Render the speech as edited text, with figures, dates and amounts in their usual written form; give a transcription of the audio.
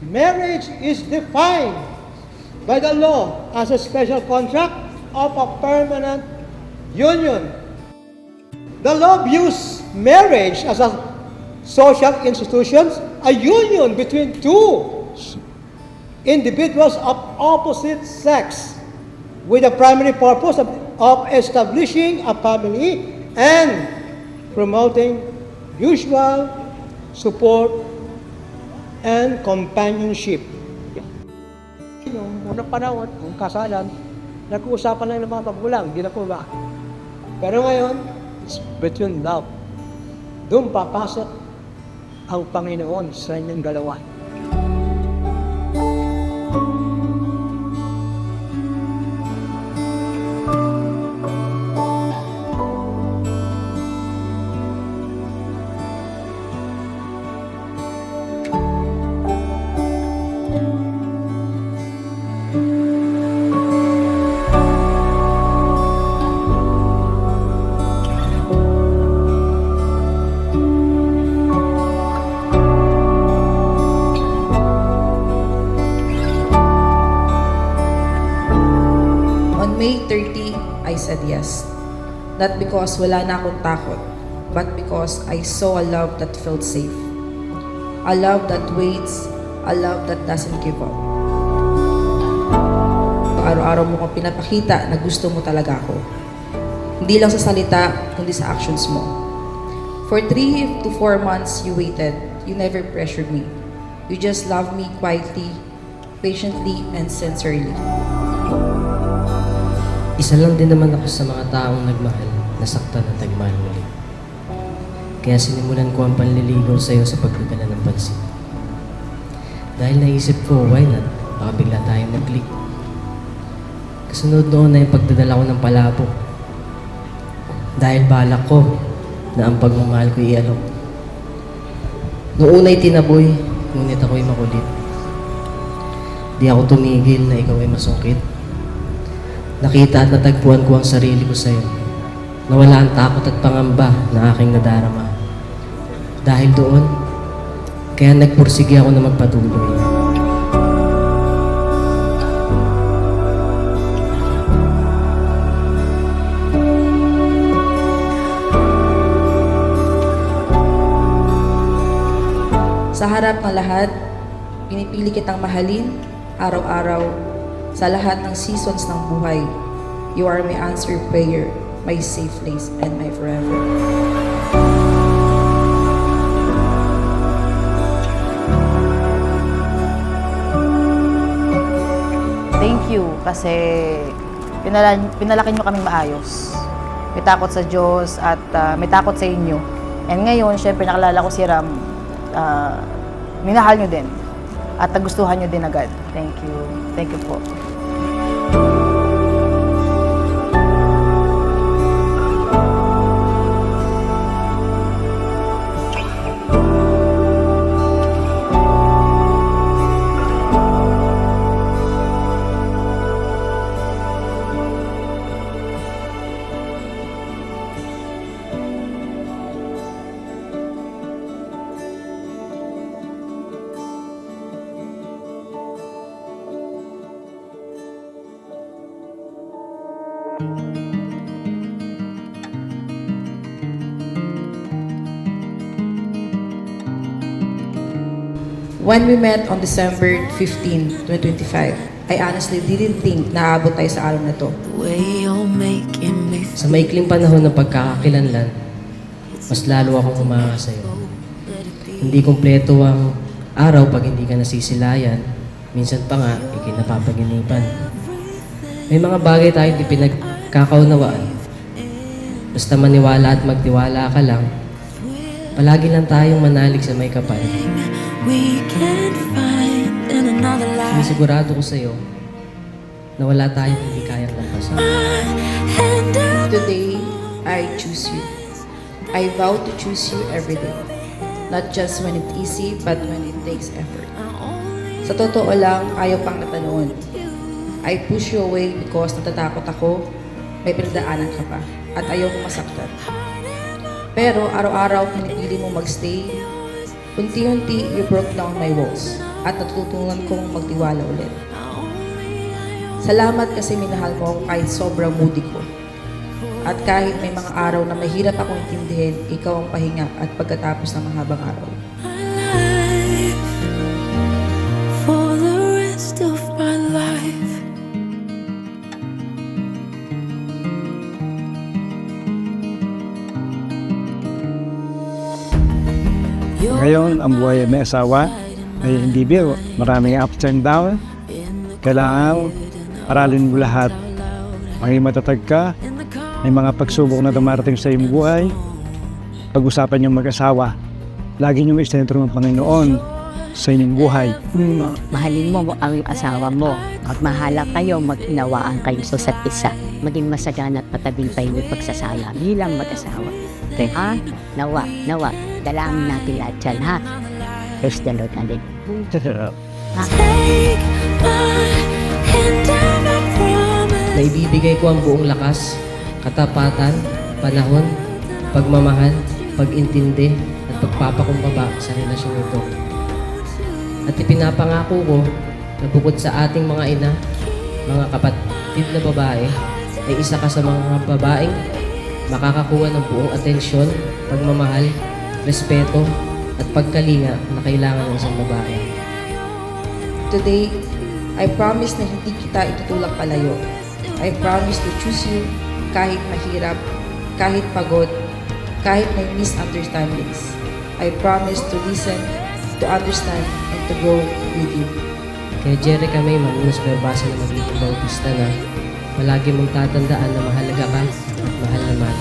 Marriage is defined by the law as a special contract of a permanent union. The law views marriage as a social institution, a union between two individuals of opposite sex with the primary purpose of establishing a family and promoting mutual support and companionship. Noong unang panahon, ang kasalan, nag-uusapan lang ng mga magulang, hindi na po ba? Pero ngayon, it's between love. Doon papasok ang Panginoon sa inyong dalawa. May 30, I said yes. Not because wala na akong takot, but because I saw a love that felt safe. A love that waits, a love that doesn't give up. Araw-araw mo kong pinapakita na gusto mo talaga ako. Hindi lang sa salita, kundi sa actions mo. For 3 to 4 months you waited, you never pressured me. You just loved me quietly, patiently, and sincerely. Isa lang din naman ako sa mga taong nagmahal, nasaktan at nagmahal muli. Kaya sinimulan ko ang panliligaw sa iyo sa pagdadala ng pansin. Dahil naisip ko, why not? Baka bigla tayong mag-click. Kasunod noon na yung pagdadala ko ng palabok. Dahil balak ko na ang pagmamahal ko ialok. Noong una'y tinaboy, ngunit ako'y makulit. Di ako tumigil na ikaw ay masungkit. Nakita at natagpuan ko ang sarili ko sa'yo. Nawala ang takot at pangamba na aking nadarama. Dahil doon, kaya nagpursige ako na magpatuloy. Sa harap ng lahat, pinipili kitang mahalin, araw-araw, sa lahat ng seasons ng buhay. You are my answered prayer, my safe place, and my forever. Thank you kasi pinalaki nyo kaming maayos. May takot sa Diyos at may takot sa inyo. And ngayon, syempre nakalala ko si Ram, minahal nyo din at nagustuhan nyo din agad. Thank you. Thank you po. When we met on December 15, 2025, I honestly didn't think na aabot tayo sa araw na to. Sa maikling panahon ng pagkakakilanlan, mas lalo akong humanga sa'yo. Hindi kumpleto ang araw pag hindi ka nasisilayan, minsan pa nga, ikinapapaginipan. May mga bagay tayo di pinagkakaunawaan. Basta maniwala at magtiwala ka lang, palagi lang tayong manalig sa may kapal. Sinisigurado ko sa'yo na wala tayong hindi kayang lampasan. Today, I choose you. I vow to choose you every day. Not just when it's easy, but when it takes effort. Sa totoo lang, ayaw pang natanoon. I push you away because natatakot ako, may pinagdaanan ka pa, at ayaw kong masaktan. Pero araw-araw pinipili mo magstay. Unti-unti, you broke down my walls. at natutunan kong magtiwala ulit. Salamat kasi minahal mo ako kahit sobrang moody ko. At kahit may mga araw na mahirap akong intindihin, ikaw ang pahinga at pagkatapos ng mahabang araw. For the rest of my life. Ngayon, ang buhay ay may asawa ay hindi biro. Maraming ups and down. Kailangan aralin mo lahat. Maging matatag ka. May mga pagsubok na dumarating sa iyong buhay. Pag-usapan niyong mag-asawa. Lagi niyong isentro ng Panginoon sa inyong buhay. Mahalin mo ang asawa mo. Magmahala kayo, mag-inawaan kayo sa isa't isa. Maging masagana at matagumpay yung pagsasala bilang mag-asawa. Ha? Nawa. Dalangin natin lahat dyan, ha? Praise the Lord. Hallelujah. Ha? Take my hand and I promise. Naibibigay ko ang buong lakas, katapatan, panahon, pagmamahal, pag-intindi, at pagpapakumbaba sa relasyon ito. At ipinapangako ko na bukod sa ating mga ina, mga kapatid na babae, ay isa ka sa mga babaeng makakakuha ng buong atensyon, pagmamahal, respeto, at pagkalinga na kailangan ng isang babae. Today, I promise na hindi kita itutulak palayo. I promise to choose you kahit mahirap, kahit pagod, kahit may misunderstandings. I promise to listen, to understand, and to grow with you. Kaya Jerica May, manunos verbasa na magiging bautista na palagi mong tatandaan na mahalaga ka at mahal naman.